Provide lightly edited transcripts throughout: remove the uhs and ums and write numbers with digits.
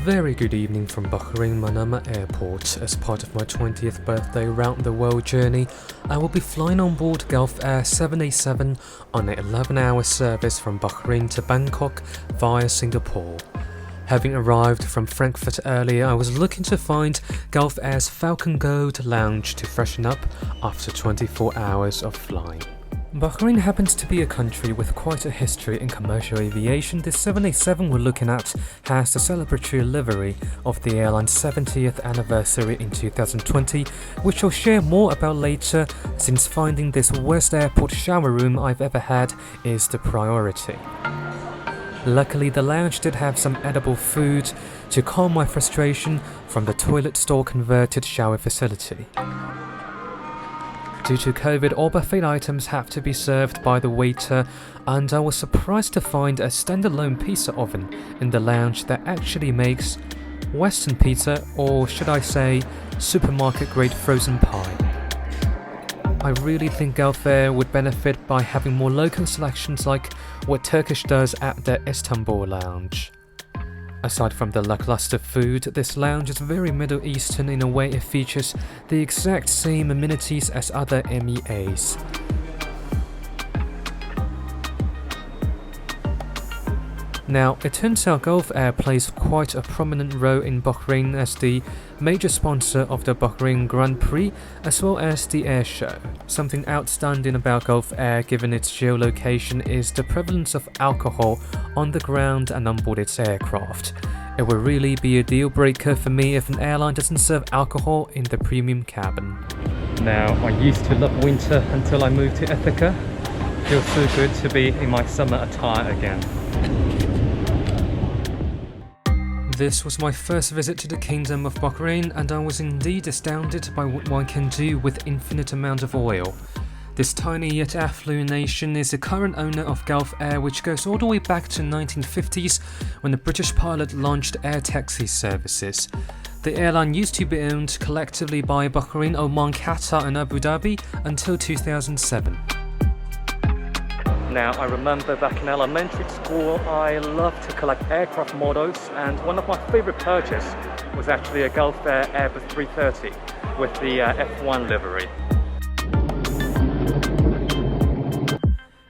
very good evening from Bahrain Manama Airport. As part of my 20th birthday round the world journey, I will be flying on board Gulf Air 787 on an 11-hour service from Bahrain to Bangkok via Singapore. Having arrived from Frankfurt earlier, I was looking to find Gulf Air's Falcon Gold lounge to freshen up after 24 hours of flying. Bahrain happens to be a country with quite a history in commercial aviation. The 787 we're looking at has the celebratory livery of the airline's 70th anniversary in 2020, which I'll share more about later, since finding this worst airport shower room I've ever had is the priority. Luckily, the lounge did have some edible food to calm my frustration from the toilet stall converted shower facility. Due to COVID, all buffet items have to be served by the waiter, and I was surprised to find a standalone pizza oven in the lounge that actually makes Western pizza, or should I say, supermarket-grade frozen pie. I really think Gulf Air would benefit by having more local selections like what Turkish does at their Istanbul lounge. Aside from the lackluster food, this lounge is very Middle Eastern in a way it features the exact same amenities as other MEAs. Now, it turns out Gulf Air plays quite a prominent role in Bahrain as the major sponsor of the Bahrain Grand Prix as well as the air show. Something outstanding about Gulf Air, given its geolocation, is the prevalence of alcohol on the ground and on board its aircraft. It will really be a deal breaker for me if an airline doesn't serve alcohol in the premium cabin. Now, I used to love winter until I moved to Ithaca. Feels so good to be in my summer attire again. This was my first visit to the Kingdom of Bahrain, and I was indeed astounded by what one can do with infinite amount of oil. This tiny yet affluent nation is the current owner of Gulf Air, which goes all the way back to 1950s when a British pilot launched air taxi services. The airline used to be owned collectively by Bahrain, Oman, Qatar and Abu Dhabi until 2007. Now, I remember back in elementary school, I loved to collect aircraft models, and one of my favorite purchases was actually a Gulf Air Airbus 330 with the F1 livery.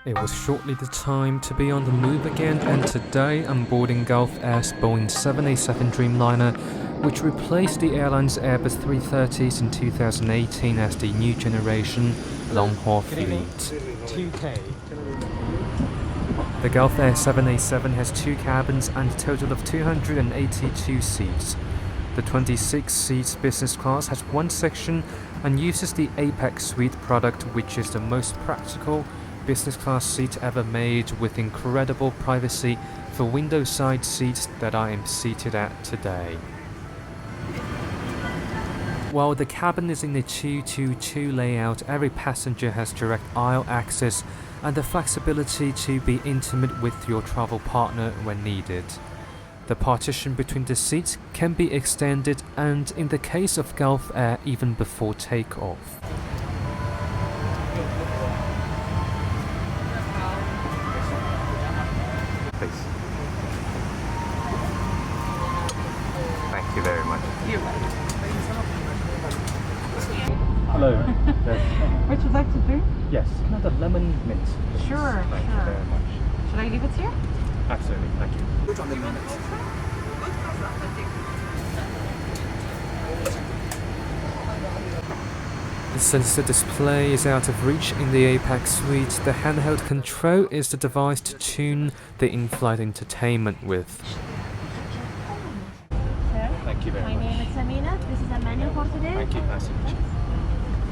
It was shortly the time to be on the move again, and today I'm boarding Gulf Air's Boeing 787 Dreamliner, which replaced the airline's Airbus 330s in 2018 as the new generation long-haul fleet. 2K. The Gulf Air 787 has two cabins and a total of 282 seats. The 26 seats business class has one section and uses the Apex Suite product, which is the most practical business class seat ever made, with incredible privacy for window side seats that I am seated at today. While the cabin is in a 2-2-2 layout, every passenger has direct aisle access and the flexibility to be intimate with your travel partner when needed. The partition between the seats can be extended, and in the case of Gulf Air, even before takeoff. Please. Thank you very much. You're welcome. Hello. What would you like to drink? Yes, can I have a lemon mint, please? Sure, Thank you very much. Should I leave it here? Absolutely, thank you. Since the display is out of reach in the Apex Suite, the handheld control is the device to tune the in-flight entertainment with. Thank you very much. My name is Amina. This is a menu for today. Thank you, passengers.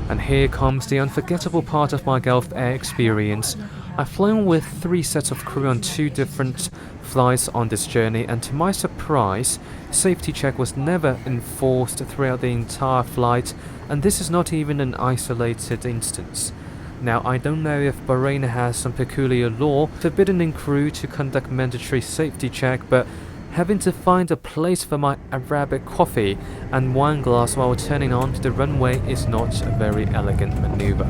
And here comes the unforgettable part of my Gulf Air experience. I've flown with 3 sets of crew on 2 different flights on this journey, and to my surprise, safety check was never enforced throughout the entire flight, and this is not even an isolated instance. Now, I don't know if Bahrain has some peculiar law forbidding crew to conduct mandatory safety check, but having to find a place for my Arabic coffee and wine glass while turning onto the runway is not a very elegant maneuver.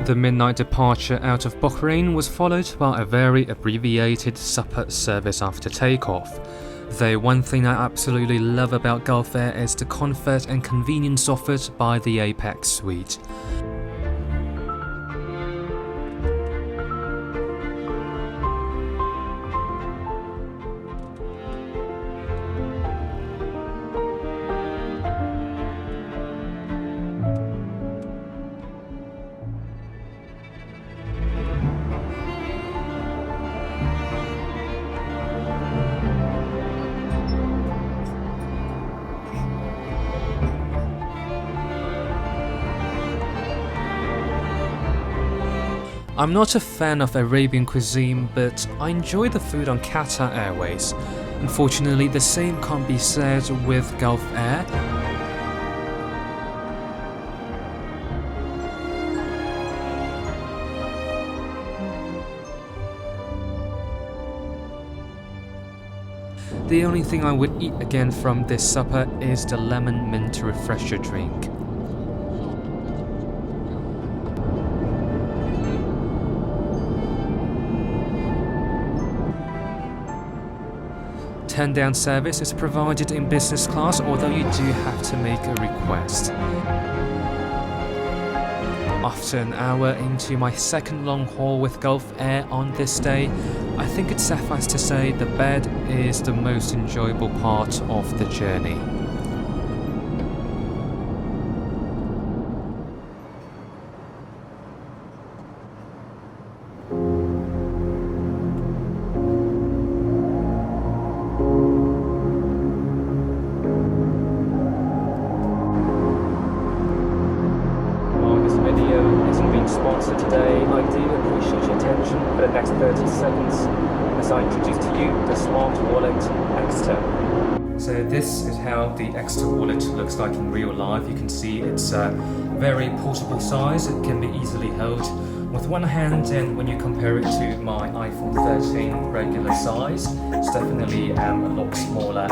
The midnight departure out of Bahrain was followed by a very abbreviated supper service after takeoff. Though one thing I absolutely love about Gulf Air is the comfort and convenience offered by the Apex suite. I'm not a fan of Arabian cuisine, but I enjoy the food on Qatar Airways. Unfortunately, the same can't be said with Gulf Air. The only thing I would eat again from this supper is the lemon mint refresher drink. Turn-down service is provided in business class, although you do have to make a request. After an hour into my second long haul with Gulf Air on this day, I think it's suffice to say the bed is the most enjoyable part of the journey. Sponsor today, I do appreciate your attention for the next 30 seconds as I introduce to you the Smart Wallet Extra. So this is how the Extra Wallet looks like in real life. You can see it's a very portable size. It can be easily held with one hand, and when you compare it to my iPhone 13 regular size, it's definitely a lot smaller.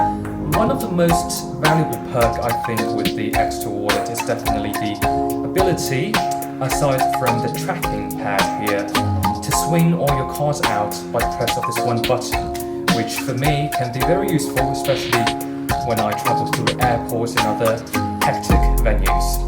One of the most valuable perk I think with the Extra Wallet is definitely the ability, aside from the tracking pad here, to swing all your cards out by press of this one button, which for me can be very useful, especially when I travel through airports and other hectic venues.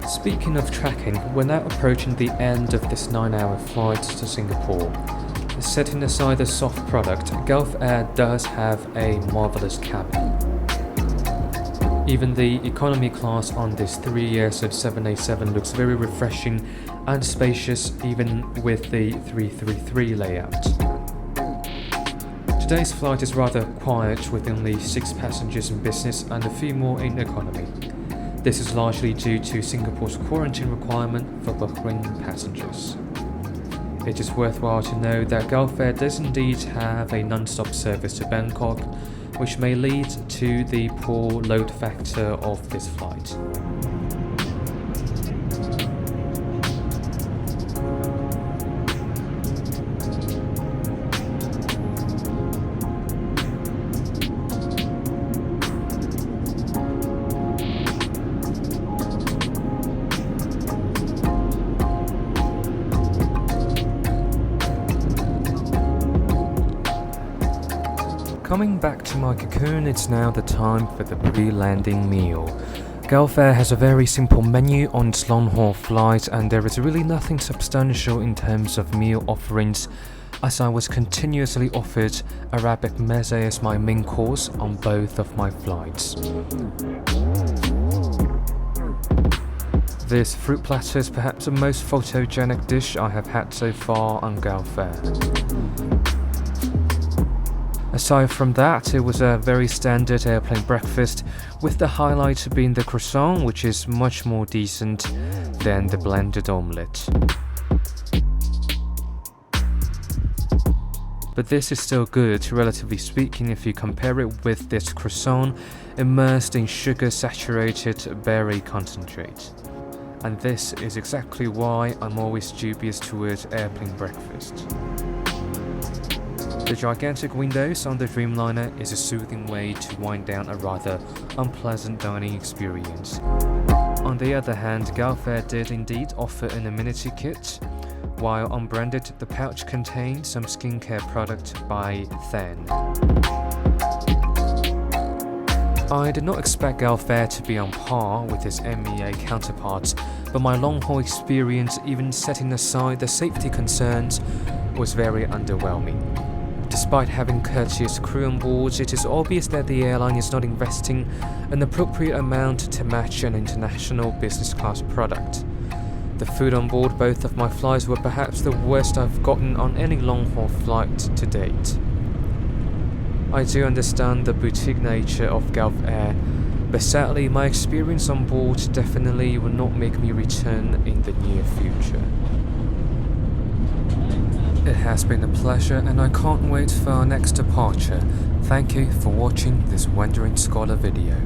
Speaking of tracking, we're now approaching the end of this 9-hour flight to Singapore. Setting aside the soft product, Gulf Air does have a marvelous cabin. Even the economy class on this 3-year-old 787 looks very refreshing and spacious, even with the 333 layout. Today's flight is rather quiet, with only 6 passengers in business and a few more in economy. This is largely due to Singapore's quarantine requirement for Bahrain passengers. It is worthwhile to know that Gulf Air does indeed have a non-stop service to Bangkok, which may lead to the poor load factor of this flight. Coming back to my cocoon, it's now the time for the pre-landing meal. Gulf Air has a very simple menu on its long-haul flight, and there is really nothing substantial in terms of meal offerings, as I was continuously offered Arabic meze as my main course on both of my flights. This fruit platter is perhaps the most photogenic dish I have had so far on Gulf Air. Aside from that, it was a very standard airplane breakfast, with the highlight being the croissant, which is much more decent than the blended omelette. But this is still good, relatively speaking, if you compare it with this croissant immersed in sugar-saturated berry concentrate. And this is exactly why I'm always dubious towards airplane breakfast. The gigantic windows on the Dreamliner is a soothing way to wind down a rather unpleasant dining experience. On the other hand, Gulf Air did indeed offer an amenity kit. While unbranded, the pouch contained some skincare product by Then. I did not expect Gulf Air to be on par with its MEA counterparts, but my long-haul experience, even setting aside the safety concerns, was very underwhelming. Despite having courteous crew on board, it is obvious that the airline is not investing an appropriate amount to match an international business class product. The food on board both of my flights were perhaps the worst I've gotten on any long-haul flight to date. I do understand the boutique nature of Gulf Air, but sadly my experience on board definitely will not make me return in the near future. It has been a pleasure and I can't wait for our next departure. Thank you for watching this Wandering Scholar video.